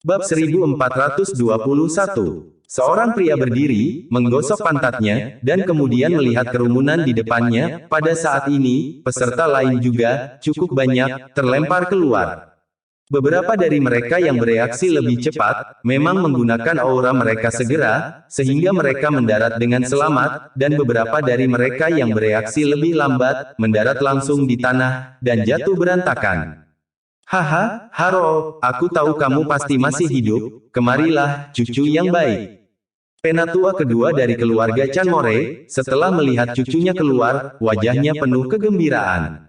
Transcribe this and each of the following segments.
Bab 1421. Seorang pria berdiri, menggosok pantatnya, dan kemudian melihat kerumunan di depannya. Pada saat ini, peserta lain juga, cukup banyak, terlempar keluar. Beberapa dari mereka yang bereaksi lebih cepat, memang menggunakan aura mereka segera, sehingga mereka mendarat dengan selamat, dan beberapa dari mereka yang bereaksi lebih lambat, mendarat langsung di tanah, dan jatuh berantakan. Haha, Harold, aku tahu kamu pasti masih hidup, kemarilah, cucu yang baik. Penatua kedua dari keluarga Chan More, setelah melihat cucunya keluar, wajahnya penuh kegembiraan.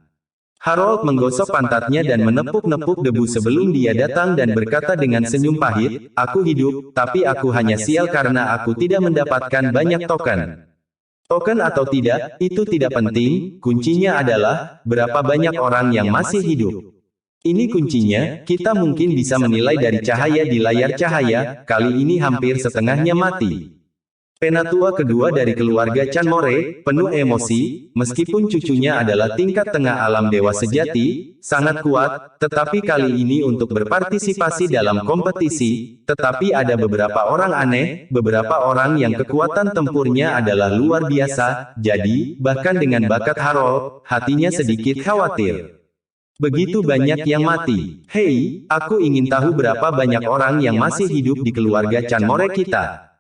Harold menggosok pantatnya dan menepuk-nepuk debu sebelum dia datang dan berkata dengan senyum pahit, aku hidup, tapi aku hanya sial karena aku tidak mendapatkan banyak token. Token atau tidak, itu tidak penting, kuncinya adalah, berapa banyak orang yang masih hidup. Ini kuncinya, kita mungkin bisa menilai dari cahaya di layar cahaya, kali ini hampir setengahnya mati. Penatua kedua dari keluarga Chan More, penuh emosi, meskipun cucunya adalah tingkat tengah alam dewa sejati, sangat kuat, tetapi kali ini untuk berpartisipasi dalam kompetisi, tetapi ada beberapa orang aneh, beberapa orang yang kekuatan tempurnya adalah luar biasa, jadi, bahkan dengan bakat Harold, hatinya sedikit khawatir. Begitu banyak yang mati. Hei, aku ingin tahu berapa banyak orang yang masih hidup di keluarga Chan More kita.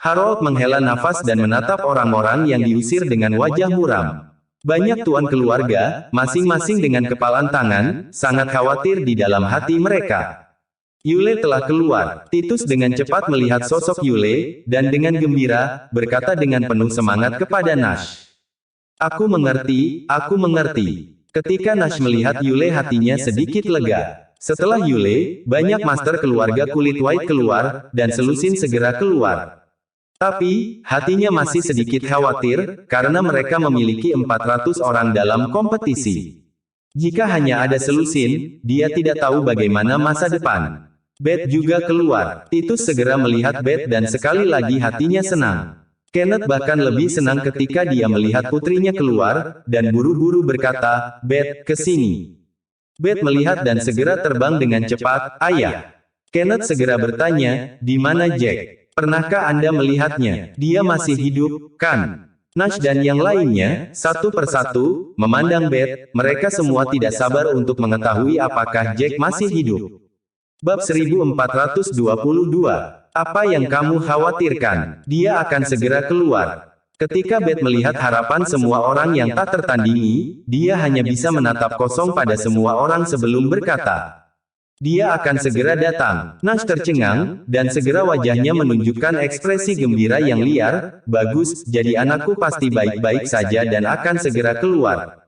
Harold menghela nafas dan menatap orang-orang yang diusir dengan wajah muram. Banyak tuan keluarga, masing-masing dengan kepalan tangan, sangat khawatir di dalam hati mereka. Yule telah keluar. Titus dengan cepat melihat sosok Yule, dan dengan gembira, berkata dengan penuh semangat kepada Nash. Aku mengerti, aku mengerti. Ketika Nash melihat Yule hatinya sedikit lega. Setelah Yule, banyak master keluarga kulit white keluar, dan Selusin segera keluar. Tapi, hatinya masih sedikit khawatir, karena mereka memiliki 400 orang dalam kompetisi. Jika hanya ada Selusin, dia tidak tahu bagaimana masa depan. Beth juga keluar. Titus segera melihat Beth dan sekali lagi hatinya senang. Kenneth bahkan lebih senang ketika dia melihat putrinya keluar, dan buru-buru berkata, Beth, ke sini. Beth melihat dan segera terbang dengan cepat, ayah. Kenneth segera bertanya, di mana Jack? Pernahkah Anda melihatnya? Dia masih hidup, kan? Nash dan yang lainnya, satu persatu, memandang Beth, mereka semua tidak sabar untuk mengetahui apakah Jack masih hidup. Bab 1422. Apa yang kamu khawatirkan? Dia akan segera keluar. Ketika Beth melihat harapan semua orang yang tak tertandingi, dia hanya bisa menatap kosong pada semua orang sebelum berkata. Dia akan segera datang. Nash tercengang, dan segera wajahnya menunjukkan ekspresi gembira yang liar. Bagus, jadi anakku pasti baik-baik saja dan akan segera keluar.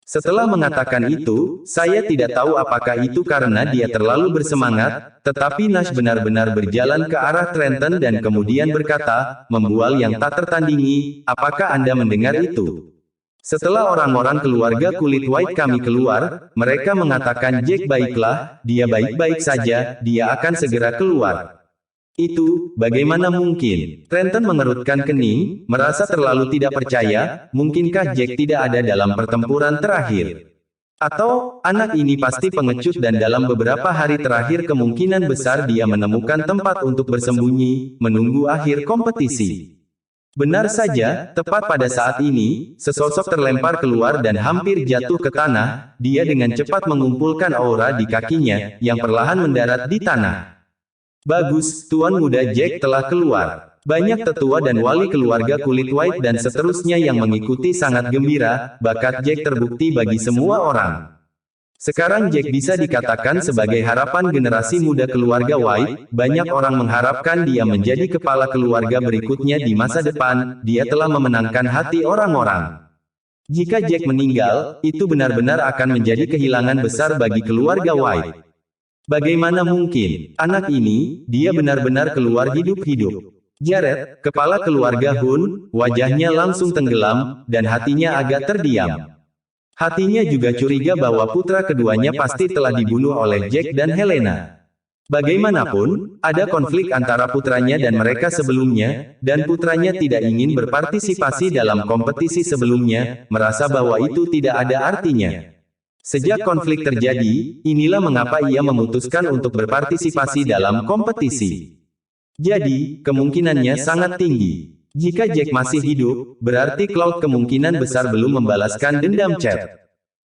Setelah mengatakan itu, saya tidak tahu apakah itu karena dia terlalu bersemangat, tetapi Nash benar-benar berjalan ke arah Trenton dan kemudian berkata, membual yang tak tertandingi, apakah Anda mendengar itu? Setelah orang-orang keluarga kulit white kami keluar, mereka mengatakan Jack baiklah, dia baik-baik saja, dia akan segera keluar. Itu, bagaimana mungkin? Trenton mengerutkan kening, merasa terlalu tidak percaya, mungkinkah Jack tidak ada dalam pertempuran terakhir? Atau, anak ini pasti pengecut dan dalam beberapa hari terakhir kemungkinan besar dia menemukan tempat untuk bersembunyi, menunggu akhir kompetisi. Benar saja, tepat pada saat ini, sesosok terlempar keluar dan hampir jatuh ke tanah, dia dengan cepat mengumpulkan aura di kakinya, yang perlahan mendarat di tanah. Bagus, Tuan Muda Jack telah keluar. Banyak tetua dan wali keluarga kulit white dan seterusnya yang mengikuti sangat gembira, bakat Jack terbukti bagi semua orang. Sekarang Jack bisa dikatakan sebagai harapan generasi muda keluarga white, banyak orang mengharapkan dia menjadi kepala keluarga berikutnya di masa depan, dia telah memenangkan hati orang-orang. Jika Jack meninggal, itu benar-benar akan menjadi kehilangan besar bagi keluarga white. Bagaimana mungkin, anak ini, dia benar-benar keluar hidup-hidup. Jared, kepala keluarga Hun, wajahnya langsung tenggelam, dan hatinya agak terdiam. Hatinya juga curiga bahwa putra keduanya pasti telah dibunuh oleh Jack dan Helena. Bagaimanapun, ada konflik antara putranya dan mereka sebelumnya, dan putranya tidak ingin berpartisipasi dalam kompetisi sebelumnya, merasa bahwa itu tidak ada artinya. Sejak konflik terjadi, inilah mengapa ia memutuskan untuk berpartisipasi dalam kompetisi. Jadi, kemungkinannya sangat tinggi. Jika Jack masih hidup, berarti Cloud kemungkinan besar belum membalaskan dendam Chad.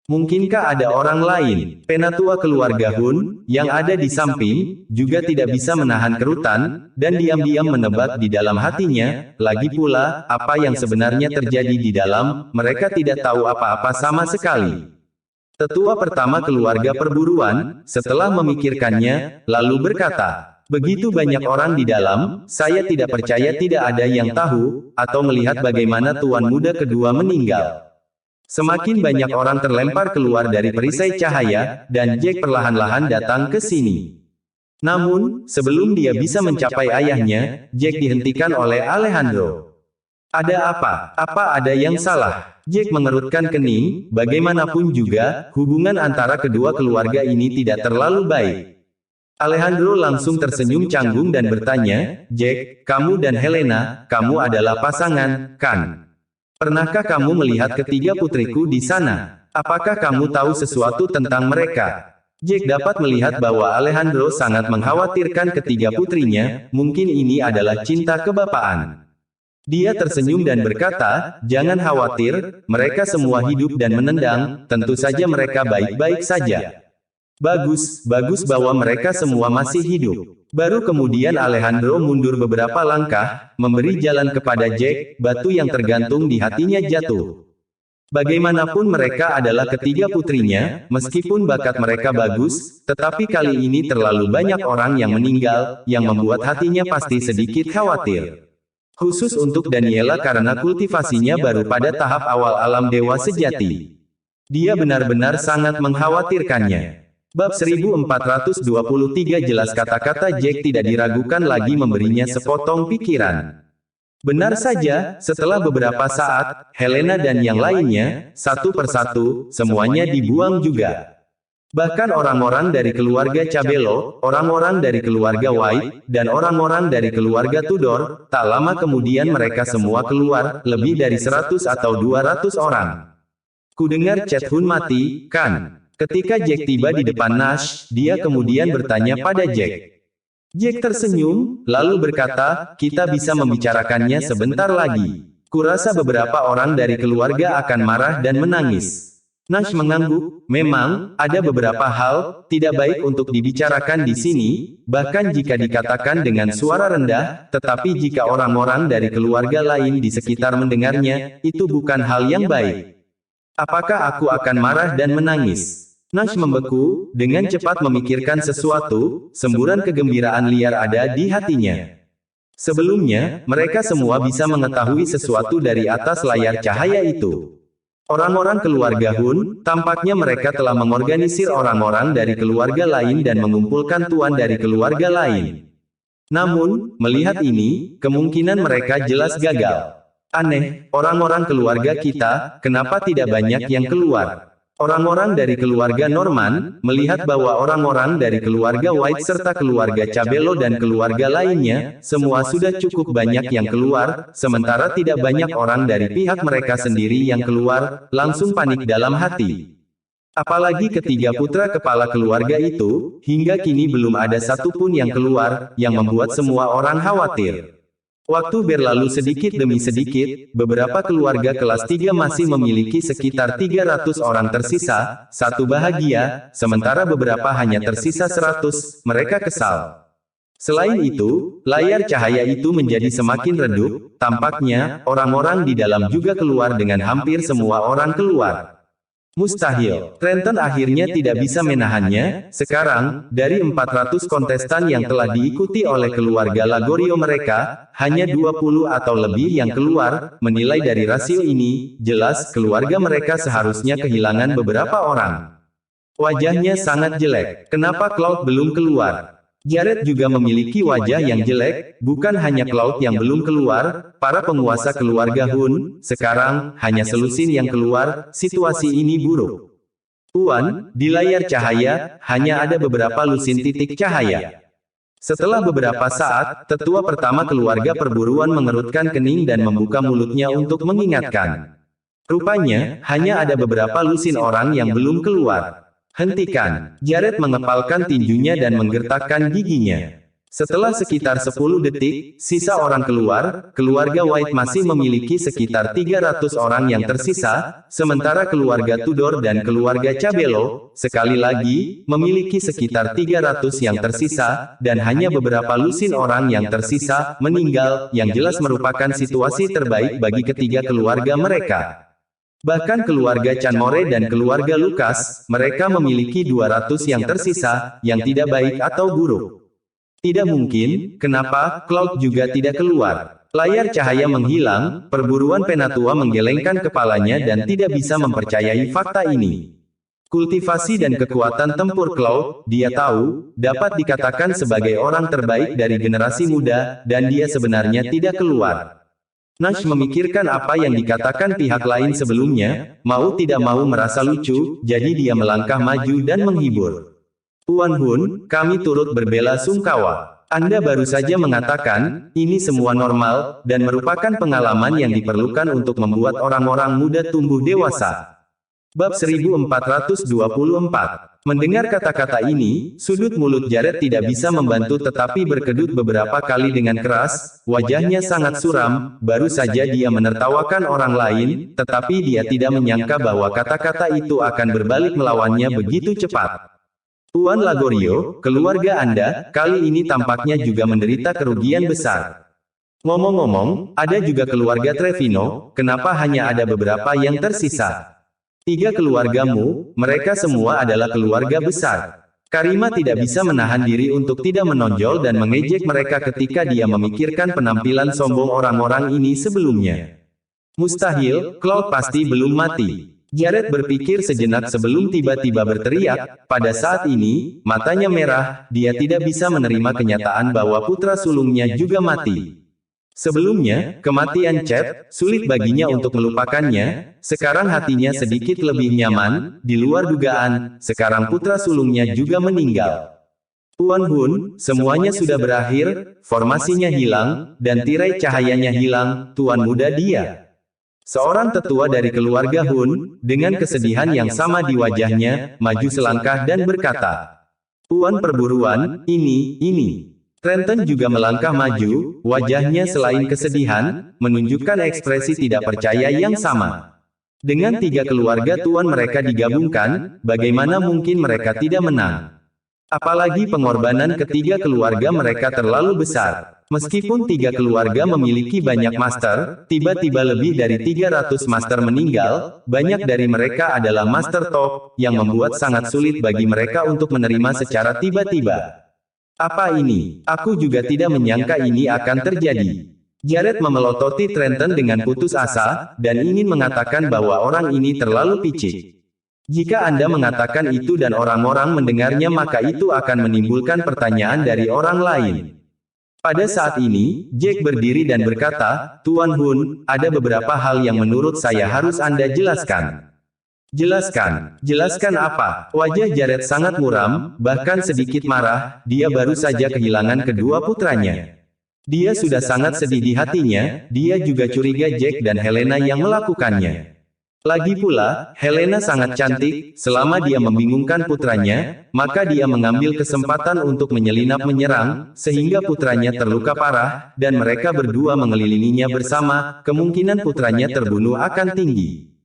Mungkinkah ada orang lain, penatua keluarga Hun, yang ada di samping, juga tidak bisa menahan kerutan, dan diam-diam menebak di dalam hatinya, lagi pula, apa yang sebenarnya terjadi di dalam, mereka tidak tahu apa-apa sama sekali. Tetua pertama keluarga perburuan, setelah memikirkannya, lalu berkata, begitu banyak orang di dalam, saya tidak percaya tidak ada yang tahu, atau melihat bagaimana tuan muda kedua meninggal. Semakin banyak orang terlempar keluar dari perisai cahaya, dan Jack perlahan-lahan datang ke sini. Namun, sebelum dia bisa mencapai ayahnya, Jack dihentikan oleh Alejandro. Ada apa? Apa ada yang salah? Jack mengerutkan kening, bagaimanapun juga, hubungan antara kedua keluarga ini tidak terlalu baik. Alejandro langsung tersenyum canggung dan bertanya, Jack, kamu dan Helena, kamu adalah pasangan, kan? Pernahkah kamu melihat ketiga putriku di sana? Apakah kamu tahu sesuatu tentang mereka? Jack dapat melihat bahwa Alejandro sangat mengkhawatirkan ketiga putrinya, mungkin ini adalah cinta kebapaan. Dia tersenyum dan berkata, jangan khawatir, mereka semua hidup dan menendang, tentu saja mereka baik-baik saja. Bagus, bagus bahwa mereka semua masih hidup. Baru kemudian Alejandro mundur beberapa langkah, memberi jalan kepada Jack, batu yang tergantung di hatinya jatuh. Bagaimanapun mereka adalah ketiga putrinya, meskipun bakat mereka bagus, tetapi kali ini terlalu banyak orang yang meninggal, yang membuat hatinya pasti sedikit khawatir. Khusus untuk Daniela karena kultivasinya baru pada tahap awal alam dewa sejati. Dia benar-benar sangat mengkhawatirkannya. Bab 1423 jelas kata-kata Jack tidak diragukan lagi memberinya sepotong pikiran. Benar saja, setelah beberapa saat, Helena dan yang lainnya, satu persatu, semuanya dibuang juga. Bahkan orang-orang dari keluarga Cabello, orang-orang dari keluarga White, dan orang-orang dari keluarga Tudor, tak lama kemudian mereka semua keluar, lebih dari 100 atau 200 orang. Kudengar Chet Hun mati, kan? Ketika Jack tiba di depan Nash, dia kemudian bertanya pada Jack. Jack tersenyum, lalu berkata, kita bisa membicarakannya sebentar lagi. Kurasa beberapa orang dari keluarga akan marah dan menangis. Nash mengangguk, memang, ada beberapa hal, tidak baik untuk dibicarakan di sini, bahkan jika dikatakan dengan suara rendah, tetapi jika orang-orang dari keluarga lain di sekitar mendengarnya, itu bukan hal yang baik. Apakah aku akan marah dan menangis? Nash membeku, dengan cepat memikirkan sesuatu, semburan kegembiraan liar ada di hatinya. Sebelumnya, mereka semua bisa mengetahui sesuatu dari atas layar cahaya itu. Orang-orang keluarga Hun, tampaknya mereka telah mengorganisir orang-orang dari keluarga lain dan mengumpulkan tuan dari keluarga lain. Namun, melihat ini, kemungkinan mereka jelas gagal. Aneh, orang-orang keluarga kita, kenapa tidak banyak yang keluar? Orang-orang dari keluarga Norman, melihat bahwa orang-orang dari keluarga White serta keluarga Cabello dan keluarga lainnya, semua sudah cukup banyak yang keluar, sementara tidak banyak orang dari pihak mereka sendiri yang keluar, langsung panik dalam hati. Apalagi ketiga putra kepala keluarga itu, hingga kini belum ada satupun yang keluar, yang membuat semua orang khawatir. Waktu berlalu sedikit demi sedikit, beberapa keluarga kelas 3 masih memiliki sekitar 300 orang tersisa, satu bahagia, sementara beberapa hanya tersisa 100, mereka kesal. Selain itu, layar cahaya itu menjadi semakin redup, tampaknya, orang-orang di dalam juga keluar dengan hampir semua orang keluar. Mustahil. Trenton akhirnya tidak bisa menahannya. Sekarang, dari 400 kontestan yang telah diikuti oleh keluarga Lagorio mereka, hanya 20 atau lebih yang keluar. Menilai dari rasio ini, jelas keluarga mereka seharusnya kehilangan beberapa orang. Wajahnya sangat jelek. Kenapa Cloud belum keluar? Jared juga memiliki wajah yang jelek, bukan hanya Cloud yang belum keluar, para penguasa keluarga Hun, sekarang, hanya Selusin yang keluar, situasi ini buruk. Tuan, di layar cahaya, hanya ada beberapa lusin titik cahaya. Setelah beberapa saat, tetua pertama keluarga perburuan mengerutkan kening dan membuka mulutnya untuk mengingatkan. Rupanya, hanya ada beberapa lusin orang yang belum keluar. Hentikan. Jared mengepalkan tinjunya dan menggertakkan giginya. Setelah sekitar 10 detik, sisa orang keluar, keluarga White masih memiliki sekitar 300 orang yang tersisa, sementara keluarga Tudor dan keluarga Cabello, sekali lagi, memiliki sekitar 300 yang tersisa, dan hanya beberapa lusin orang yang tersisa, meninggal, yang jelas merupakan situasi terbaik bagi ketiga keluarga mereka. Bahkan keluarga Canmore dan keluarga Lucas, mereka memiliki 200 yang tersisa, yang tidak baik atau buruk. Tidak mungkin, kenapa, Cloud juga tidak keluar. Layar cahaya menghilang, perburuan Penatua menggelengkan kepalanya dan tidak bisa mempercayai fakta ini. Kultivasi dan kekuatan tempur Cloud, dia tahu, dapat dikatakan sebagai orang terbaik dari generasi muda, dan dia sebenarnya tidak keluar. Nash memikirkan apa yang dikatakan pihak lain sebelumnya, mau tidak mau merasa lucu, jadi dia melangkah maju dan menghibur. Tuan Hun, kami turut berbela sungkawa. Anda baru saja mengatakan, ini semua normal, dan merupakan pengalaman yang diperlukan untuk membuat orang-orang muda tumbuh dewasa. Bab 1424. Mendengar kata-kata ini, sudut mulut Jared tidak bisa membantu tetapi berkedut beberapa kali dengan keras, wajahnya sangat suram, baru saja dia menertawakan orang lain, tetapi dia tidak menyangka bahwa kata-kata itu akan berbalik melawannya begitu cepat. Tuan Lagorio, keluarga Anda, kali ini tampaknya juga menderita kerugian besar. Ngomong-ngomong, ada juga keluarga Trevino, kenapa hanya ada beberapa yang tersisa? 3 keluargamu, mereka semua adalah keluarga besar. Karima tidak bisa menahan diri untuk tidak menonjol dan mengejek mereka ketika dia memikirkan penampilan sombong orang-orang ini sebelumnya. Mustahil, Cloud pasti belum mati. Jared berpikir sejenak sebelum tiba-tiba berteriak, pada saat ini, matanya merah, dia tidak bisa menerima kenyataan bahwa putra sulungnya juga mati. Sebelumnya, kematian Chet, sulit baginya untuk melupakannya, sekarang hatinya sedikit lebih nyaman, di luar dugaan, sekarang putra sulungnya juga meninggal. Tuan Hun, semuanya sudah berakhir, formasinya hilang, dan tirai cahayanya hilang, Tuan muda dia. Seorang tetua dari keluarga Hun, dengan kesedihan yang sama di wajahnya, maju selangkah dan berkata, Tuan perburuan, ini. Trenton juga melangkah maju, wajahnya selain kesedihan, menunjukkan ekspresi tidak percaya yang sama. Dengan 3 keluarga tuan mereka digabungkan, bagaimana mungkin mereka tidak menang? Apalagi pengorbanan ketiga keluarga mereka terlalu besar. Meskipun 3 keluarga memiliki banyak master, tiba-tiba lebih dari 300 master meninggal, banyak dari mereka adalah master top, yang membuat sangat sulit bagi mereka untuk menerima secara tiba-tiba. Apa ini? Aku juga tidak menyangka ini akan terjadi. Jared memelototi Trenton dengan putus asa, dan ingin mengatakan bahwa orang ini terlalu picik. Jika Anda mengatakan itu dan orang-orang mendengarnya maka itu akan menimbulkan pertanyaan dari orang lain. Pada saat ini, Jack berdiri dan berkata, Tuan Hun, ada beberapa hal yang menurut saya harus Anda jelaskan. Jelaskan apa? Wajah Jared sangat muram, bahkan sedikit marah, dia baru saja kehilangan kedua putranya. Dia sudah sangat sedih di hatinya, dia juga curiga Jack dan Helena yang melakukannya. Lagi pula, Helena sangat cantik, selama dia membingungkan putranya, maka dia mengambil kesempatan untuk menyelinap menyerang, sehingga putranya terluka parah, dan mereka berdua mengelilinginya bersama, kemungkinan putranya terbunuh akan tinggi.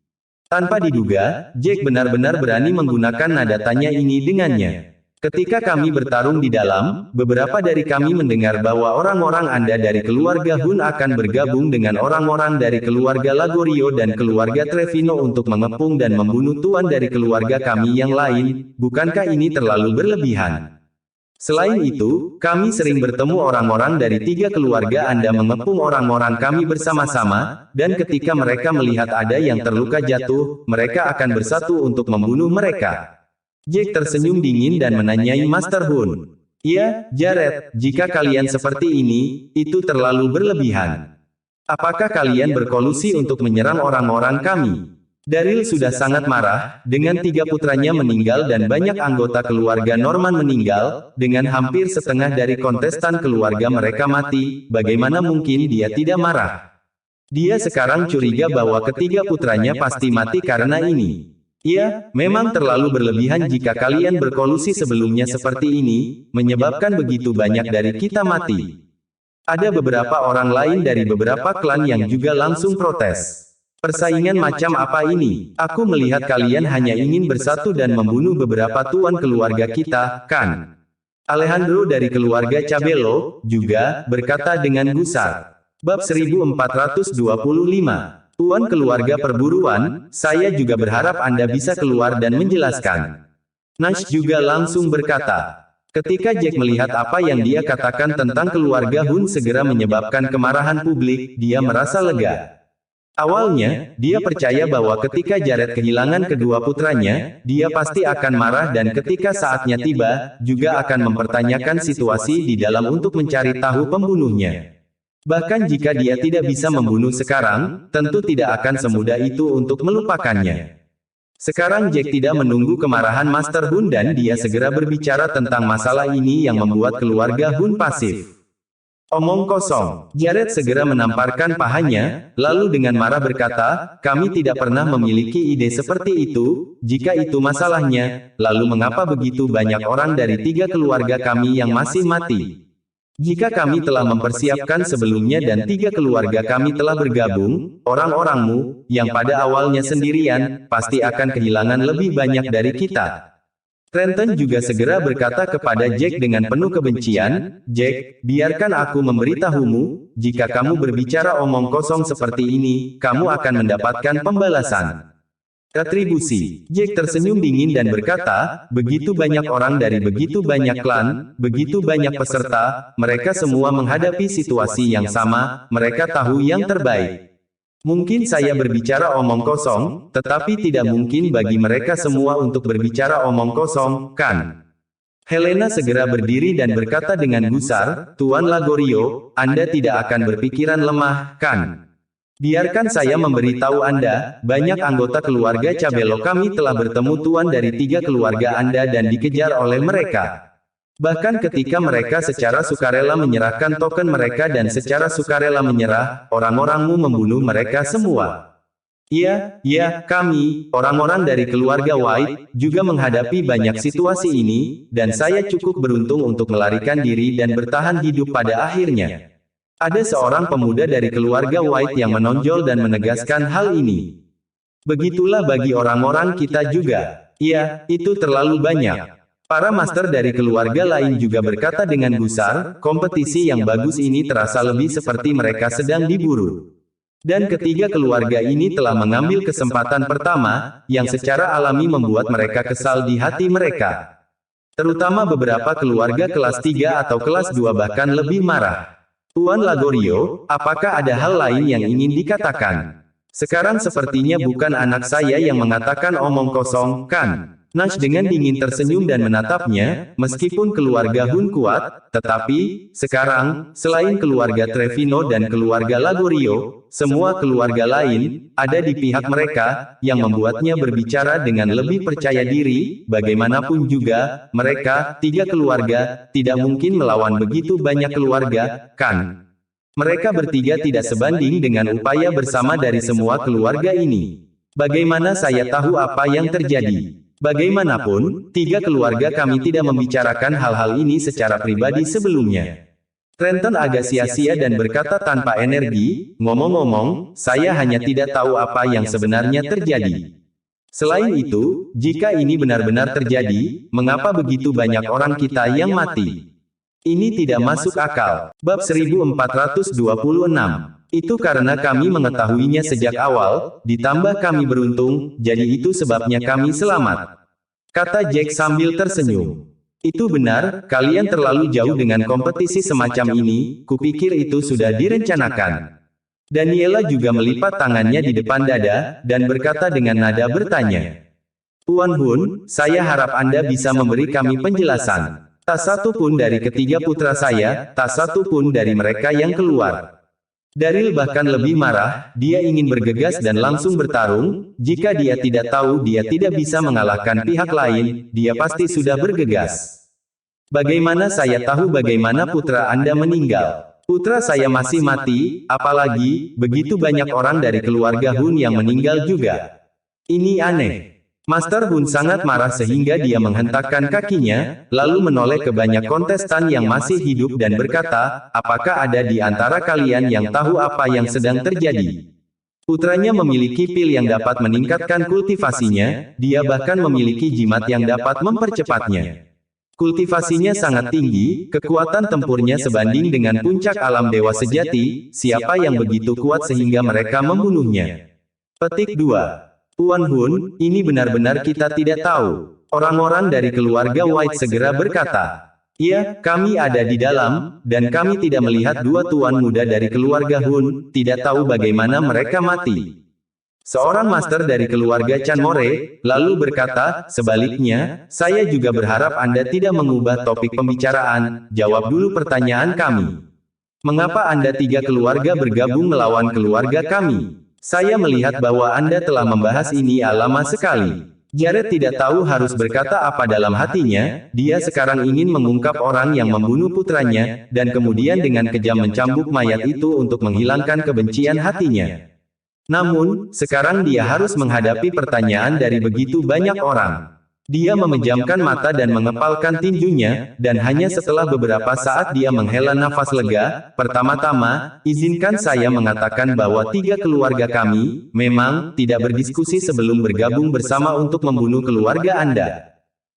Tanpa diduga, Jack benar-benar berani menggunakan nada tanya ini dengannya. Ketika kami bertarung di dalam, beberapa dari kami mendengar bahwa orang-orang Anda dari keluarga Hun akan bergabung dengan orang-orang dari keluarga Lagorio dan keluarga Trevino untuk mengepung dan membunuh tuan dari keluarga kami yang lain, bukankah ini terlalu berlebihan? Selain itu, kami sering bertemu orang-orang dari 3 keluarga Anda mengepung orang-orang kami bersama-sama, dan ketika mereka melihat ada yang terluka jatuh, mereka akan bersatu untuk membunuh mereka. Jack tersenyum dingin dan menanyai Master Hun. Ya, Jared, jika kalian seperti ini, itu terlalu berlebihan. Apakah kalian berkolusi untuk menyerang orang-orang kami? Daryl sudah sangat marah, dengan 3 putranya meninggal dan banyak anggota keluarga Norman meninggal, dengan hampir setengah dari kontestan keluarga mereka mati, bagaimana mungkin dia tidak marah? Dia sekarang curiga bahwa ketiga putranya pasti mati karena ini. Iya, memang terlalu berlebihan jika kalian berkolusi sebelumnya seperti ini, menyebabkan begitu banyak dari kita mati. Ada beberapa orang lain dari beberapa klan yang juga langsung protes. Persaingan macam apa ini? Aku melihat kalian hanya ingin bersatu dan membunuh beberapa tuan keluarga kita, kan? Alejandro dari keluarga Cabello, juga, berkata dengan gusar. Bab 1425. Tuan keluarga perburuan, saya juga berharap Anda bisa keluar dan menjelaskan. Nash juga langsung berkata. Ketika Jack melihat apa yang dia katakan tentang keluarga Hun segera menyebabkan kemarahan publik, dia merasa lega. Awalnya, dia percaya bahwa ketika Jared kehilangan kedua putranya, dia pasti akan marah dan ketika saatnya tiba, juga akan mempertanyakan situasi di dalam untuk mencari tahu pembunuhnya. Bahkan jika dia tidak bisa membunuh sekarang, tentu tidak akan semudah itu untuk melupakannya. Sekarang Jack tidak menunggu kemarahan Master Hun dan dia segera berbicara tentang masalah ini yang membuat keluarga Hun pasif. Omong kosong. Jared segera menamparkan pahanya, lalu dengan marah berkata, kami tidak pernah memiliki ide seperti itu, jika itu masalahnya, lalu mengapa begitu banyak orang dari 3 keluarga kami yang masih mati? Jika kami telah mempersiapkan sebelumnya dan 3 keluarga kami telah bergabung, orang-orangmu, yang pada awalnya sendirian, pasti akan kehilangan lebih banyak dari kita. Trenton juga segera berkata kepada Jack dengan penuh kebencian, Jack, biarkan aku memberitahumu, jika kamu berbicara omong kosong seperti ini, kamu akan mendapatkan pembalasan. Retribusi. Jack tersenyum dingin dan berkata, begitu banyak orang dari begitu banyak klan, begitu banyak peserta, mereka semua menghadapi situasi yang sama, mereka tahu yang terbaik. Mungkin saya berbicara omong kosong, tetapi tidak mungkin bagi mereka semua untuk berbicara omong kosong, kan? Helena segera berdiri dan berkata dengan gusar, Tuan Lagorio, Anda tidak akan berpikiran lemah, kan? Biarkan saya memberitahu Anda, banyak anggota keluarga Cabello kami telah bertemu tuan dari 3 keluarga Anda dan dikejar oleh mereka. Bahkan ketika mereka secara sukarela menyerahkan token mereka dan secara sukarela menyerah, orang-orangmu membunuh mereka semua. Iya, kami, orang-orang dari keluarga White, juga menghadapi banyak situasi ini, dan saya cukup beruntung untuk melarikan diri dan bertahan hidup pada akhirnya. Ada seorang pemuda dari keluarga White yang menonjol dan menegaskan hal ini. Begitulah bagi orang-orang kita juga. Iya, itu terlalu banyak. Para master dari keluarga lain juga berkata dengan gusar, kompetisi yang bagus ini terasa lebih seperti mereka sedang diburu. Dan ketiga keluarga ini telah mengambil kesempatan pertama, yang secara alami membuat mereka kesal di hati mereka. Terutama beberapa keluarga kelas 3 atau kelas 2 bahkan lebih marah. Tuan Lagorio, apakah ada hal lain yang ingin dikatakan? Sekarang sepertinya bukan anak saya yang mengatakan omong kosong, kan? Nash dengan dingin tersenyum dan menatapnya, meskipun keluarga Hun kuat, tetapi, sekarang, selain keluarga Trevino dan keluarga Lagorio, semua keluarga lain, ada di pihak mereka, yang membuatnya berbicara dengan lebih percaya diri, bagaimanapun juga, mereka, 3 keluarga, tidak mungkin melawan begitu banyak keluarga, kan? Mereka bertiga tidak sebanding dengan upaya bersama dari semua keluarga ini. Bagaimana saya tahu apa yang terjadi? Bagaimanapun, 3 keluarga kami tidak membicarakan hal-hal ini secara pribadi sebelumnya. Trenton agak sia-sia dan berkata tanpa energi, ngomong-ngomong, saya hanya tidak tahu apa yang sebenarnya terjadi. Selain itu, jika ini benar-benar terjadi, mengapa begitu banyak orang kita yang mati? Ini tidak masuk akal. Bab 1426. Itu karena kami mengetahuinya sejak awal, ditambah kami beruntung, jadi itu sebabnya kami selamat. Kata Jack sambil tersenyum. Itu benar, kalian terlalu jauh dengan kompetisi semacam ini, kupikir itu sudah direncanakan. Daniela juga melipat tangannya di depan dada, dan berkata dengan nada bertanya. Tuan Hun, saya harap Anda bisa memberi kami penjelasan. Tak satu pun dari ketiga putra saya, tak satu pun dari mereka yang keluar. Daryl bahkan lebih marah, dia ingin bergegas dan langsung bertarung, jika dia tidak tahu dia tidak bisa mengalahkan pihak lain, dia pasti sudah bergegas. Bagaimana saya tahu bagaimana putra Anda meninggal? Putra saya masih mati, apalagi, begitu banyak orang dari keluarga Hun yang meninggal juga. Ini aneh. Master Hun sangat marah sehingga dia menghentakkan kakinya, lalu menoleh ke banyak kontestan yang masih hidup dan berkata, apakah ada di antara kalian yang tahu apa yang sedang terjadi? Putranya memiliki pil yang dapat meningkatkan kultivasinya, dia bahkan memiliki jimat yang dapat mempercepatnya. Kultivasinya sangat tinggi, kekuatan tempurnya sebanding dengan puncak alam dewa sejati, siapa yang begitu kuat sehingga mereka membunuhnya? Petik 2. Tuan Hun, ini benar-benar kita tidak tahu. Orang-orang dari keluarga White segera berkata, ya, kami ada di dalam, dan kami tidak melihat dua tuan muda dari keluarga Hun, tidak tahu bagaimana mereka mati. Seorang master dari keluarga Chan More, lalu berkata, sebaliknya, saya juga berharap Anda tidak mengubah topik pembicaraan, jawab dulu pertanyaan kami. Mengapa Anda tiga keluarga bergabung melawan keluarga kami? Saya melihat bahwa Anda telah membahas ini lama sekali. Jared tidak tahu harus berkata apa dalam hatinya, dia sekarang ingin mengungkap orang yang membunuh putranya, dan kemudian dengan kejam mencambuk mayat itu untuk menghilangkan kebencian hatinya. Namun, sekarang dia harus menghadapi pertanyaan dari begitu banyak orang. Dia memejamkan mata dan mengepalkan tinjunya, dan hanya setelah beberapa saat dia menghela nafas lega, pertama-tama, izinkan saya mengatakan bahwa tiga keluarga kami, memang, tidak berdiskusi sebelum bergabung bersama untuk membunuh keluarga Anda.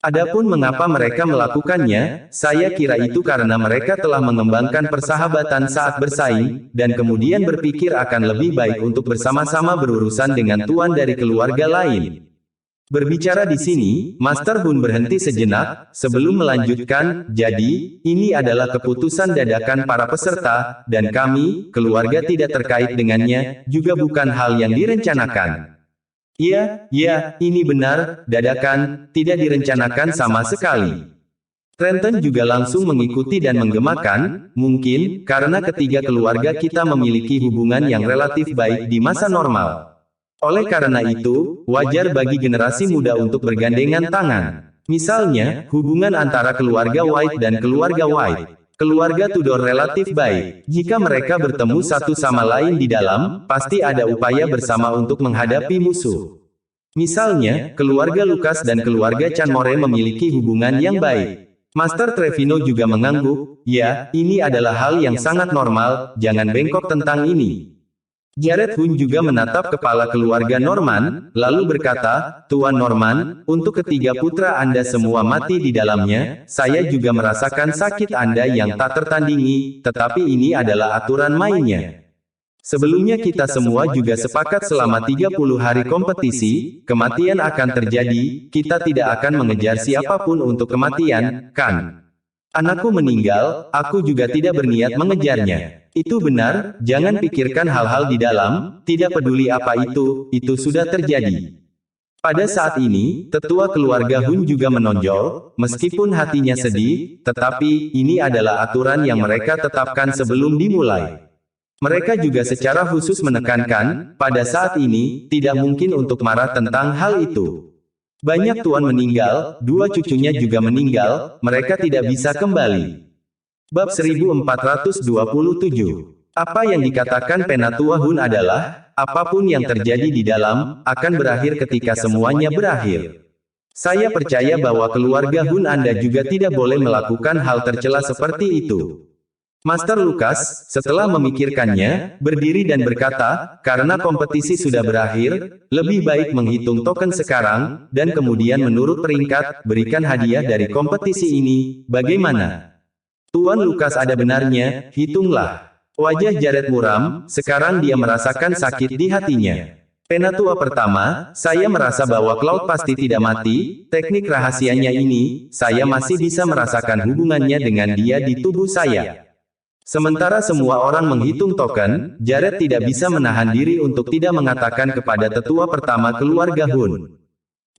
Adapun mengapa mereka melakukannya, saya kira itu karena mereka telah mengembangkan persahabatan saat bersaing, dan kemudian berpikir akan lebih baik untuk bersama-sama berurusan dengan tuan dari keluarga lain. Berbicara di sini, Master Hun berhenti sejenak, sebelum melanjutkan, jadi, ini adalah keputusan dadakan para peserta, dan kami, keluarga tidak terkait dengannya, juga bukan hal yang direncanakan. Ya, ini benar, dadakan, tidak direncanakan sama sekali. Trenton juga langsung mengikuti dan menggemakan, mungkin, karena ketiga keluarga kita memiliki hubungan yang relatif baik di masa normal. Oleh karena itu, wajar bagi generasi muda untuk bergandengan tangan. Misalnya, hubungan antara keluarga White dan keluarga White. Keluarga Tudor relatif baik. Jika mereka bertemu satu sama lain di dalam, pasti ada upaya bersama untuk menghadapi musuh. Misalnya, keluarga Lucas dan keluarga Chan More memiliki hubungan yang baik. Master Trevino juga mengangguk, ya, ini adalah hal yang sangat normal, jangan bengkok tentang ini. Jared Hun juga menatap kepala keluarga Norman, lalu berkata, Tuan Norman, untuk ketiga putra Anda semua mati di dalamnya, saya juga merasakan sakit Anda yang tak tertandingi, tetapi ini adalah aturan mainnya. Sebelumnya kita semua juga sepakat selama 30 hari kompetisi, kematian akan terjadi, kita tidak akan mengejar siapapun untuk kematian, kan? Anakku meninggal, aku juga tidak berniat mengejarnya. Itu benar, jangan pikirkan hal-hal di dalam, tidak peduli apa itu sudah terjadi. Pada saat ini, tetua keluarga Hun juga menonjol, meskipun hatinya sedih, tetapi, ini adalah aturan yang mereka tetapkan sebelum dimulai. Mereka juga secara khusus menekankan, pada saat ini, tidak mungkin untuk marah tentang hal itu. Banyak tuan meninggal, dua cucunya juga meninggal, mereka tidak bisa kembali. Bab 1427. Apa yang dikatakan Penatua Hun adalah, apapun yang terjadi di dalam, akan berakhir ketika semuanya berakhir. Saya percaya bahwa keluarga Hun Anda juga tidak boleh melakukan hal tercela seperti itu. Master Lucas, setelah memikirkannya, berdiri dan berkata, karena kompetisi sudah berakhir, lebih baik menghitung token sekarang, dan kemudian menurut peringkat, berikan hadiah dari kompetisi ini, bagaimana? Tuan Lucas ada benarnya, hitunglah. Wajah Jared muram, sekarang dia merasakan sakit di hatinya. Penatua pertama, saya merasa bahwa Cloud pasti tidak mati, teknik rahasianya ini, saya masih bisa merasakan hubungannya dengan dia di tubuh saya. Sementara semua orang menghitung token, Jared tidak bisa menahan diri untuk tidak mengatakan kepada tetua pertama keluarga Hun.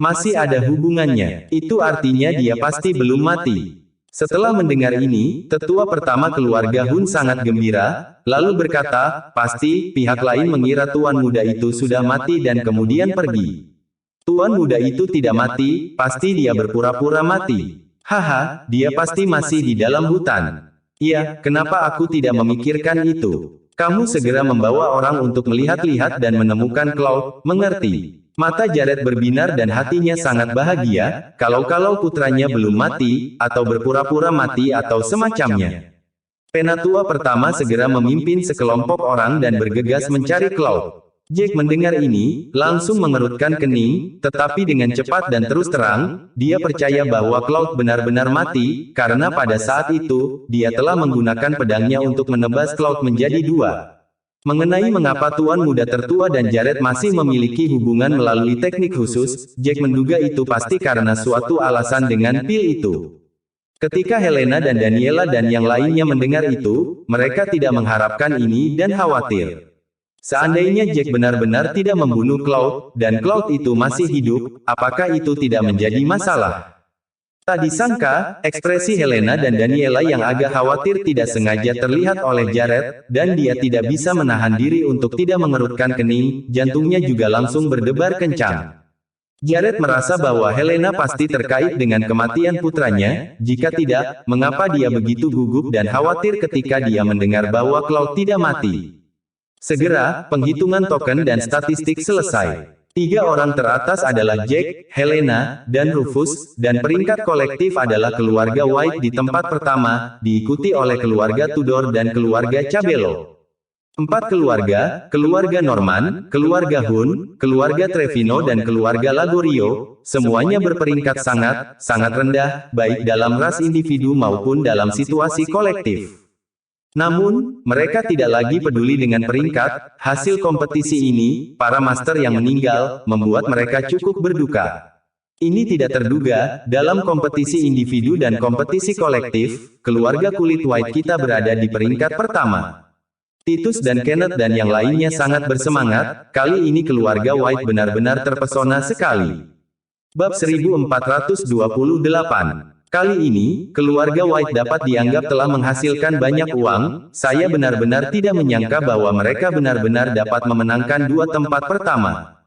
Masih ada hubungannya, itu artinya dia pasti belum mati. Setelah mendengar ini, tetua pertama keluarga Hun sangat gembira, lalu berkata, pasti, pihak lain mengira tuan muda itu sudah mati dan kemudian pergi. Tuan muda itu tidak mati, pasti dia berpura-pura mati. Haha, dia pasti masih di dalam hutan. Iya, kenapa aku tidak memikirkan itu? Kamu segera membawa orang untuk melihat-lihat dan menemukan Cloud, mengerti? Mata Jared berbinar dan hatinya sangat bahagia, kalau-kalau putranya belum mati, atau berpura-pura mati atau semacamnya. Penatua pertama segera memimpin sekelompok orang dan bergegas mencari Cloud. Jack mendengar ini, langsung mengerutkan kening, tetapi dengan cepat dan terus terang, dia percaya bahwa Cloud benar-benar mati, karena pada saat itu, dia telah menggunakan pedangnya untuk menebas Cloud menjadi dua. Mengenai mengapa Tuan Muda tertua dan Jared masih memiliki hubungan melalui teknik khusus, Jack menduga itu pasti karena suatu alasan dengan pil itu. Ketika Helena dan Daniela dan yang lainnya mendengar itu, mereka tidak mengharapkan ini dan khawatir. Seandainya Jack benar-benar tidak membunuh Cloud, dan Cloud itu masih hidup, apakah itu tidak menjadi masalah? Tak disangka, ekspresi Helena dan Daniela yang agak khawatir tidak sengaja terlihat oleh Jared, dan dia tidak bisa menahan diri untuk tidak mengerutkan kening, jantungnya juga langsung berdebar kencang. Jared merasa bahwa Helena pasti terkait dengan kematian putranya, jika tidak, mengapa dia begitu gugup dan khawatir ketika dia mendengar bahwa Cloud tidak mati. Segera, penghitungan token dan statistik selesai. 3 orang teratas adalah Jack, Helena, dan Rufus, dan peringkat kolektif adalah keluarga White di tempat pertama, diikuti oleh keluarga Tudor dan keluarga Cabello. 4 keluarga, keluarga Norman, keluarga Hun, keluarga Trevino dan keluarga Lagorio, semuanya berperingkat sangat rendah, baik dalam ras individu maupun dalam situasi kolektif. Namun, mereka tidak lagi peduli dengan peringkat, hasil kompetisi ini, para master yang meninggal, membuat mereka cukup berduka. Ini tidak terduga, dalam kompetisi individu dan kompetisi kolektif, keluarga kulit White kita berada di peringkat pertama. Titus dan Kenneth dan yang lainnya sangat bersemangat, kali ini keluarga White benar-benar terpesona sekali. Bab 1428. Kali ini, keluarga White dapat dianggap telah menghasilkan banyak uang, saya benar-benar tidak menyangka bahwa mereka benar-benar dapat memenangkan 2 tempat pertama.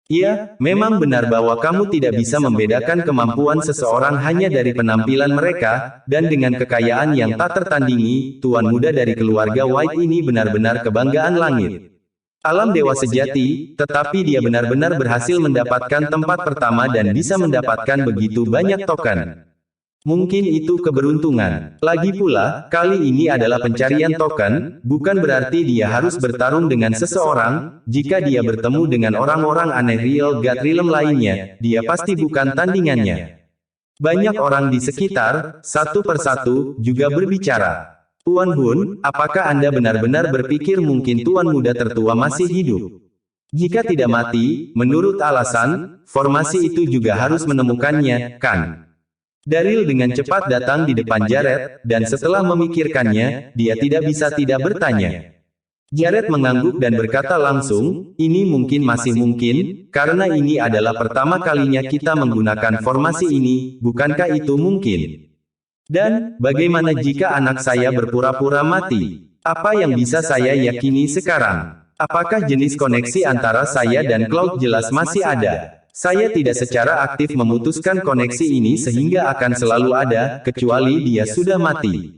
Ya, memang benar bahwa kamu tidak bisa membedakan kemampuan seseorang hanya dari penampilan mereka, dan dengan kekayaan yang tak tertandingi, Tuan Muda dari keluarga White ini benar-benar kebanggaan langit. Alam dewa sejati, tetapi dia benar-benar berhasil mendapatkan tempat pertama dan bisa mendapatkan begitu banyak token. Mungkin itu keberuntungan. Lagi pula, kali ini adalah pencarian token, bukan berarti dia harus bertarung dengan seseorang, jika dia bertemu dengan orang-orang aneh Real God Realm lainnya, dia pasti bukan tandingannya. Banyak orang di sekitar, satu persatu, juga berbicara. Tuan Hun, apakah Anda benar-benar berpikir mungkin Tuan Muda tertua masih hidup? Jika tidak mati, menurut alasan, formasi itu juga harus menemukannya, kan? Daryl dengan cepat datang di depan Jared, dan setelah memikirkannya, dia tidak bisa tidak bertanya. Jared mengangguk dan berkata langsung, ini mungkin masih mungkin, karena ini adalah pertama kalinya kita menggunakan formasi ini, bukankah itu mungkin? Dan, bagaimana jika anak saya berpura-pura mati? Apa yang bisa saya yakini sekarang? Apakah jenis koneksi antara saya dan Cloud jelas masih ada? Saya tidak secara aktif memutuskan koneksi ini sehingga akan selalu ada, kecuali dia sudah mati.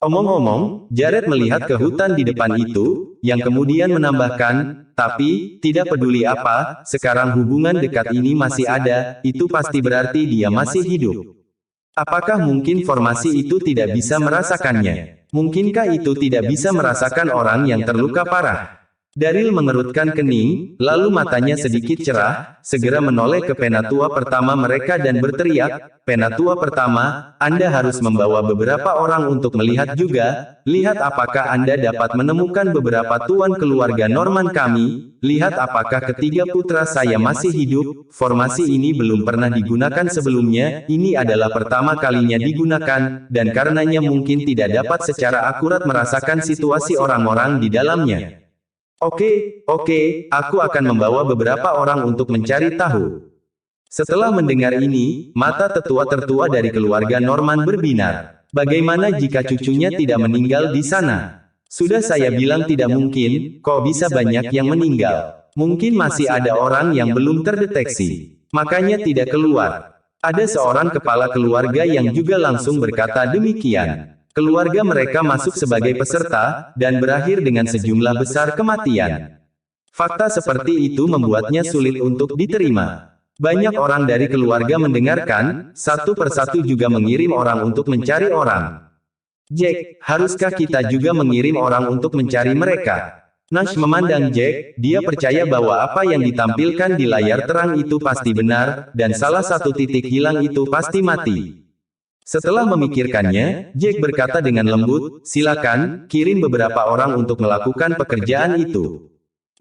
Omong-omong, Jared melihat ke hutan di depan itu, yang kemudian menambahkan, tapi, tidak peduli apa, sekarang hubungan dekat ini masih ada, itu pasti berarti dia masih hidup. Apakah mungkin formasi itu tidak bisa merasakannya? Mungkinkah itu tidak bisa merasakan orang yang terluka parah? Daryl mengerutkan kening, lalu matanya sedikit cerah, segera menoleh ke penatua pertama mereka dan berteriak, penatua pertama, Anda harus membawa beberapa orang untuk melihat juga, lihat apakah Anda dapat menemukan beberapa tuan keluarga Norman kami, lihat apakah ketiga putra saya masih hidup, formasi ini belum pernah digunakan sebelumnya, ini adalah pertama kalinya digunakan, dan karenanya mungkin tidak dapat secara akurat merasakan situasi orang-orang di dalamnya. Oke, aku akan membawa beberapa orang untuk mencari tahu. Setelah mendengar ini, mata tetua-tertua dari keluarga Norman berbinar. Bagaimana jika cucunya tidak meninggal di sana? Sudah saya bilang tidak mungkin, kok bisa banyak yang meninggal. Mungkin masih ada orang yang belum terdeteksi. Makanya tidak keluar. Ada seorang kepala keluarga yang juga langsung berkata demikian. Keluarga mereka masuk sebagai peserta, dan berakhir dengan sejumlah besar kematian. Fakta seperti itu membuatnya sulit untuk diterima. Banyak orang dari keluarga mendengarkan, satu persatu juga mengirim orang untuk mencari orang. Jack, haruskah kita juga mengirim orang untuk mencari mereka? Nash memandang Jack, dia percaya bahwa apa yang ditampilkan di layar terang itu pasti benar, dan salah satu titik hilang itu pasti mati. Setelah memikirkannya, Jack berkata dengan lembut, silakan, kirim beberapa orang untuk melakukan pekerjaan itu.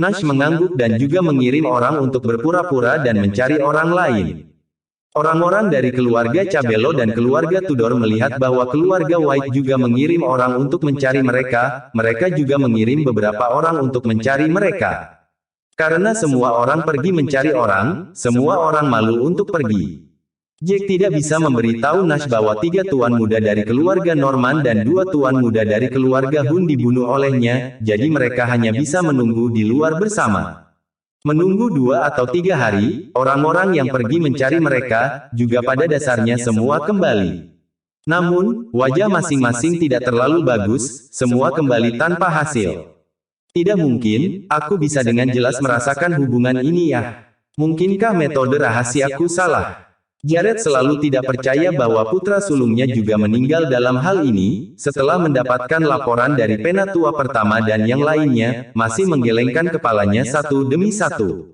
Nash mengangguk dan juga mengirim orang untuk berpura-pura dan mencari orang lain. Orang-orang dari keluarga Cabello dan keluarga Tudor melihat bahwa keluarga White juga mengirim orang untuk mencari mereka, mereka juga mengirim beberapa orang untuk mencari mereka. Karena semua orang pergi mencari orang, semua orang malu untuk pergi. Jack tidak bisa memberitahu Nash bahwa 3 tuan muda dari keluarga Norman dan 2 tuan muda dari keluarga Hun dibunuh olehnya, jadi mereka hanya bisa menunggu di luar bersama. Menunggu 2 atau 3 hari, orang-orang yang pergi mencari mereka, juga pada dasarnya semua kembali. Namun, wajah masing-masing tidak terlalu bagus, semua kembali tanpa hasil. Tidak mungkin, aku bisa dengan jelas merasakan hubungan ini ya. Mungkinkah metode rahasiaku salah? Jared selalu tidak percaya bahwa putra sulungnya juga meninggal dalam hal ini, setelah mendapatkan laporan dari penatua pertama dan yang lainnya, masih menggelengkan kepalanya satu demi satu.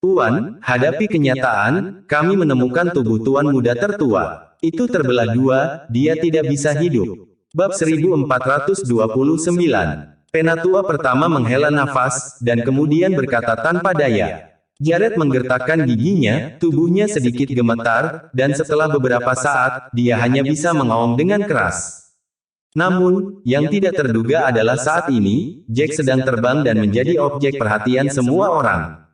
Tuan, hadapi kenyataan, kami menemukan tubuh tuan muda tertua. Itu terbelah 2, dia tidak bisa hidup. Bab 1429. Penatua pertama menghela nafas, dan kemudian berkata tanpa daya. Jared menggertakkan giginya, tubuhnya sedikit gemetar, dan setelah beberapa saat, dia hanya bisa mengaum dengan keras. Namun, yang tidak terduga adalah saat ini, Jack sedang terbang dan menjadi objek perhatian semua orang.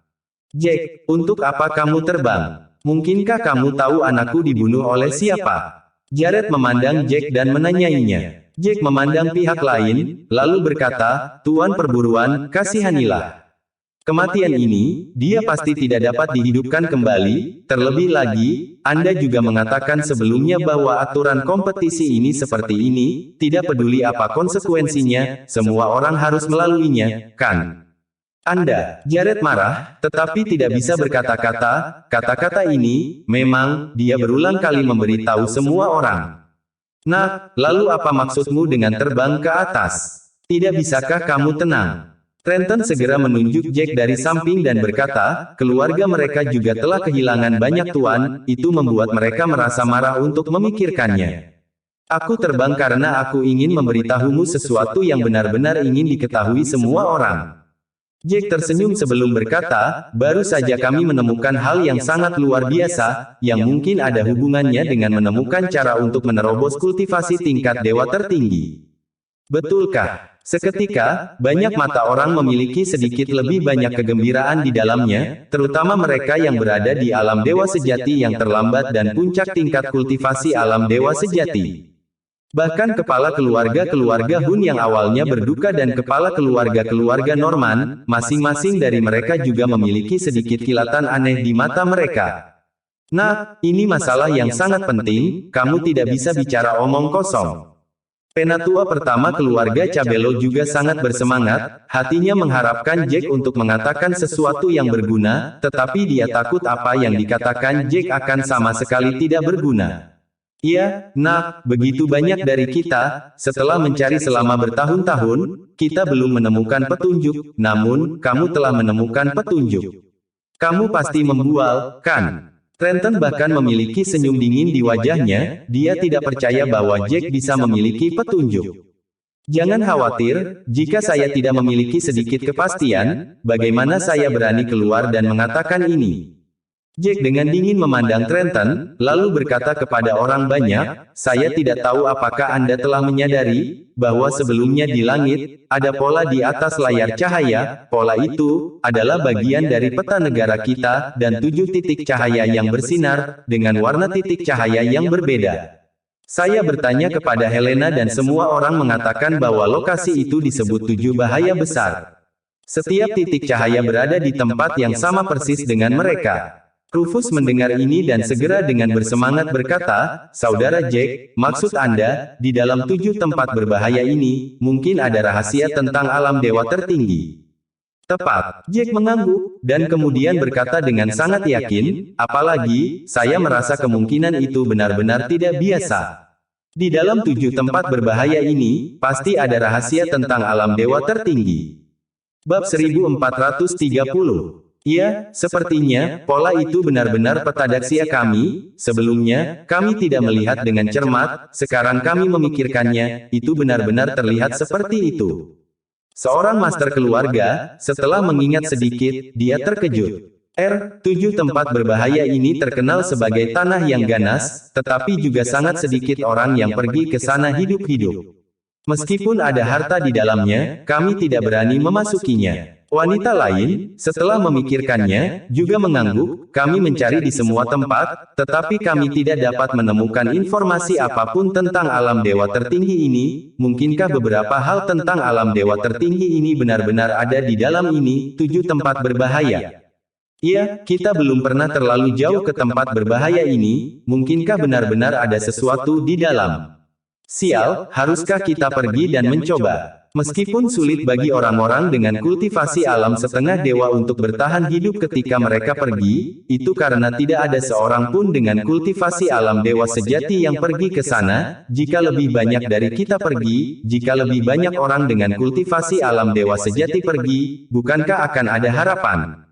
Jack, untuk apa kamu terbang? Mungkinkah kamu tahu anakku dibunuh oleh siapa? Jared memandang Jack dan menanyainya. Jack memandang pihak lain, lalu berkata, Tuan perburuan, kasihanilah. Kematian ini, dia pasti tidak dapat dihidupkan kembali, terlebih lagi, Anda juga mengatakan sebelumnya bahwa aturan kompetisi ini seperti ini, tidak peduli apa konsekuensinya, semua orang harus melaluinya, kan? Anda, Jared marah, tetapi tidak bisa berkata-kata, kata-kata ini, memang, dia berulang kali memberitahu semua orang. Nah, lalu apa maksudmu dengan terbang ke atas? Tidak bisakah kamu tenang? Trenton segera menunjuk Jack dari samping dan berkata, keluarga mereka juga telah kehilangan banyak tuan, itu membuat mereka merasa marah untuk memikirkannya. Aku terbang karena aku ingin memberitahumu sesuatu yang benar-benar ingin diketahui semua orang. Jack tersenyum sebelum berkata, baru saja kami menemukan hal yang sangat luar biasa, yang mungkin ada hubungannya dengan menemukan cara untuk menerobos kultivasi tingkat dewa tertinggi. Betulkah? Seketika, banyak mata orang memiliki sedikit lebih banyak kegembiraan di dalamnya, terutama mereka yang berada di alam dewa sejati yang terlambat dan puncak tingkat kultivasi alam dewa sejati. Bahkan kepala keluarga-keluarga Hun yang awalnya berduka dan kepala keluarga-keluarga Norman, masing-masing dari mereka juga memiliki sedikit kilatan aneh di mata mereka. Nah, ini masalah yang sangat penting, kamu tidak bisa bicara omong kosong. Penatua pertama keluarga Cabello juga sangat bersemangat, hatinya mengharapkan Jack untuk mengatakan sesuatu yang berguna, tetapi dia takut apa yang dikatakan Jack akan sama sekali tidak berguna. Ya, nah, begitu banyak dari kita, setelah mencari selama bertahun-tahun, kita belum menemukan petunjuk, namun, kamu telah menemukan petunjuk. Kamu pasti membual, kan? Trenton bahkan memiliki senyum dingin di wajahnya, dia tidak percaya bahwa Jack bisa memiliki petunjuk. Jangan khawatir, jika saya tidak memiliki sedikit kepastian, bagaimana saya berani keluar dan mengatakan ini? Jack dengan dingin memandang Trenton, lalu berkata kepada orang banyak, saya tidak tahu apakah Anda telah menyadari, bahwa sebelumnya di langit, ada pola di atas layar cahaya, pola itu, adalah bagian dari peta negara kita, dan 7 titik cahaya yang bersinar, dengan warna titik cahaya yang berbeda. Saya bertanya kepada Helena dan semua orang mengatakan bahwa lokasi itu disebut 7 bahaya besar. Setiap titik cahaya berada di tempat yang sama persis dengan mereka. Rufus mendengar ini dan segera dengan bersemangat berkata, "Saudara Jack, maksud Anda, di dalam 7 tempat berbahaya ini, mungkin ada rahasia tentang alam dewa tertinggi." "Tepat." Jack mengangguk, dan kemudian berkata dengan sangat yakin, "Apalagi, saya merasa kemungkinan itu benar-benar tidak biasa. Di dalam 7 tempat berbahaya ini, pasti ada rahasia tentang alam dewa tertinggi." Bab 1430. "Ya, sepertinya, pola itu benar-benar petadaksia kami. Sebelumnya, kami tidak melihat dengan cermat, sekarang kami memikirkannya, itu benar-benar terlihat seperti itu." Seorang master keluarga, setelah mengingat sedikit, dia terkejut. 7 tempat berbahaya ini terkenal sebagai tanah yang ganas, tetapi juga sangat sedikit orang yang pergi ke sana hidup-hidup. Meskipun ada harta di dalamnya, kami tidak berani memasukinya. Wanita lain, setelah memikirkannya, juga mengangguk, "Kami mencari di semua tempat, tetapi kami tidak dapat menemukan informasi apapun tentang alam dewa tertinggi ini. Mungkinkah beberapa hal tentang alam dewa tertinggi ini benar-benar ada di dalam ini, 7 tempat berbahaya?" "Ya, kita belum pernah terlalu jauh ke tempat berbahaya ini, mungkinkah benar-benar ada sesuatu di dalam?" "Sial, haruskah kita pergi dan mencoba?" Meskipun sulit bagi orang-orang dengan kultivasi alam setengah dewa untuk bertahan hidup ketika mereka pergi, itu karena tidak ada seorang pun dengan kultivasi alam dewa sejati yang pergi ke sana. Jika lebih banyak dari kita pergi, jika lebih banyak orang dengan kultivasi alam dewa sejati pergi, bukankah akan ada harapan?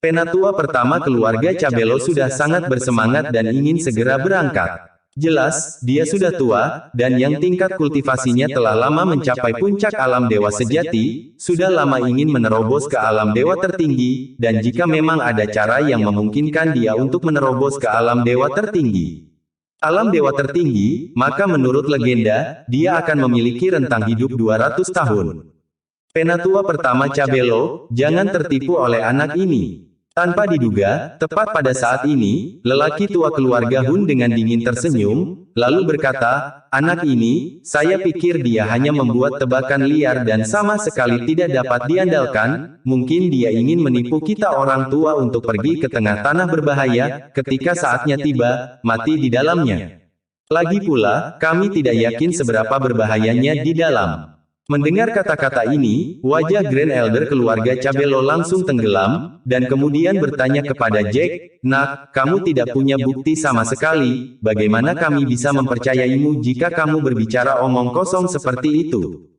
Penatua pertama keluarga Cabello sudah sangat bersemangat dan ingin segera berangkat. Jelas, dia sudah tua, dan yang tingkat kultivasinya telah lama mencapai puncak alam dewa sejati, sudah lama ingin menerobos ke alam dewa tertinggi, dan jika memang ada cara yang memungkinkan dia untuk menerobos ke alam dewa tertinggi. Alam dewa tertinggi, maka menurut legenda, dia akan memiliki rentang hidup 200 tahun. Penatua pertama Cabello, jangan tertipu oleh anak ini. Tanpa diduga, tepat pada saat ini, lelaki tua keluarga Hun dengan dingin tersenyum, lalu berkata, "Anak ini, saya pikir dia hanya membuat tebakan liar dan sama sekali tidak dapat diandalkan. Mungkin dia ingin menipu kita orang tua untuk pergi ke tengah tanah berbahaya, ketika saatnya tiba, mati di dalamnya. Lagi pula, kami tidak yakin seberapa berbahayanya di dalam." Mendengar kata-kata ini, wajah Grand Elder keluarga Cabello langsung tenggelam, dan kemudian bertanya kepada Jack, "Nak, kamu tidak punya bukti sama sekali, bagaimana kami bisa mempercayaimu jika kamu berbicara omong kosong seperti itu?"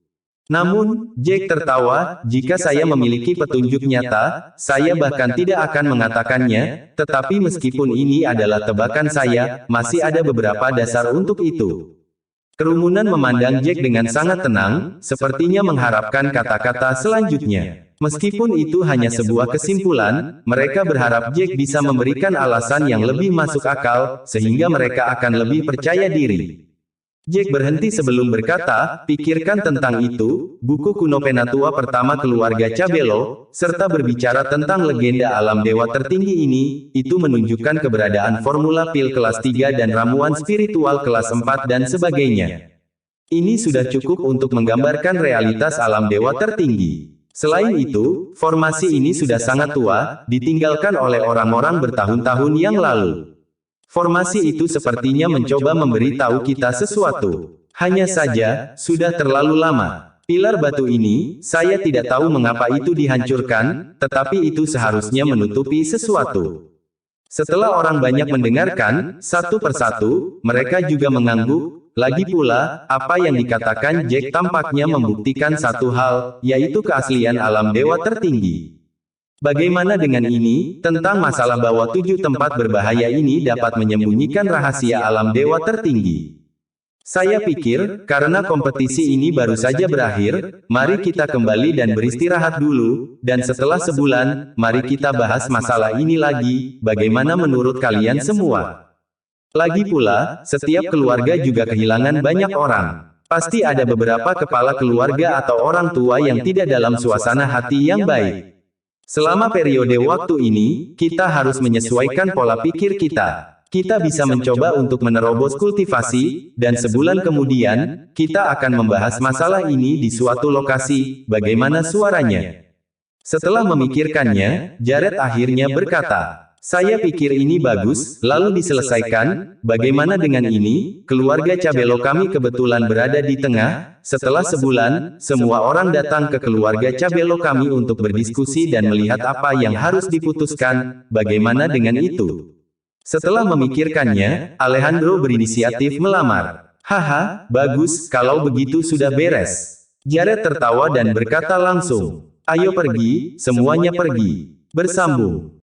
Namun, Jack tertawa, "Jika saya memiliki petunjuk nyata, saya bahkan tidak akan mengatakannya, tetapi meskipun ini adalah tebakan saya, masih ada beberapa dasar untuk itu." Kerumunan memandang Jack dengan sangat tenang, sepertinya mengharapkan kata-kata selanjutnya. Meskipun itu hanya sebuah kesimpulan, mereka berharap Jack bisa memberikan alasan yang lebih masuk akal, sehingga mereka akan lebih percaya diri. Jack berhenti sebelum berkata, "Pikirkan tentang itu, buku kuno penatua pertama keluarga Cabello, serta berbicara tentang legenda alam dewa tertinggi ini, itu menunjukkan keberadaan formula pil kelas 3 dan ramuan spiritual kelas 4 dan sebagainya. Ini sudah cukup untuk menggambarkan realitas alam dewa tertinggi. Selain itu, formasi ini sudah sangat tua, ditinggalkan oleh orang-orang bertahun-tahun yang lalu. Formasi itu sepertinya mencoba memberitahu kita sesuatu. Hanya saja, sudah terlalu lama. Pilar batu ini, saya tidak tahu mengapa itu dihancurkan, tetapi itu seharusnya menutupi sesuatu." Setelah orang banyak mendengarkan, satu persatu, mereka juga mengangguk. Lagi pula, apa yang dikatakan Jack tampaknya membuktikan satu hal, yaitu keaslian alam dewa tertinggi. Bagaimana dengan ini, tentang masalah bahwa 7 tempat berbahaya ini dapat menyembunyikan rahasia alam dewa tertinggi? Saya pikir, karena kompetisi ini baru saja berakhir, mari kita kembali dan beristirahat dulu, dan setelah sebulan, mari kita bahas masalah ini lagi, bagaimana menurut kalian semua? Lagi pula, setiap keluarga juga kehilangan banyak orang. Pasti ada beberapa kepala keluarga atau orang tua yang tidak dalam suasana hati yang baik. Selama periode waktu ini, kita harus menyesuaikan pola pikir kita. Kita bisa mencoba untuk menerobos kultivasi, dan sebulan kemudian, kita akan membahas masalah ini di suatu lokasi, bagaimana suaranya. Setelah memikirkannya, Jared akhirnya berkata, Saya pikir ini bagus, lalu diselesaikan. Bagaimana dengan ini? Keluarga Cabello kami kebetulan berada di tengah. Setelah sebulan, semua orang datang ke keluarga Cabello kami untuk berdiskusi dan melihat apa yang harus diputuskan. Bagaimana dengan itu? Setelah memikirkannya, Alejandro berinisiatif melamar. Haha, bagus, kalau begitu sudah beres. Jared tertawa dan berkata langsung, ayo pergi, semuanya pergi. Bersambung.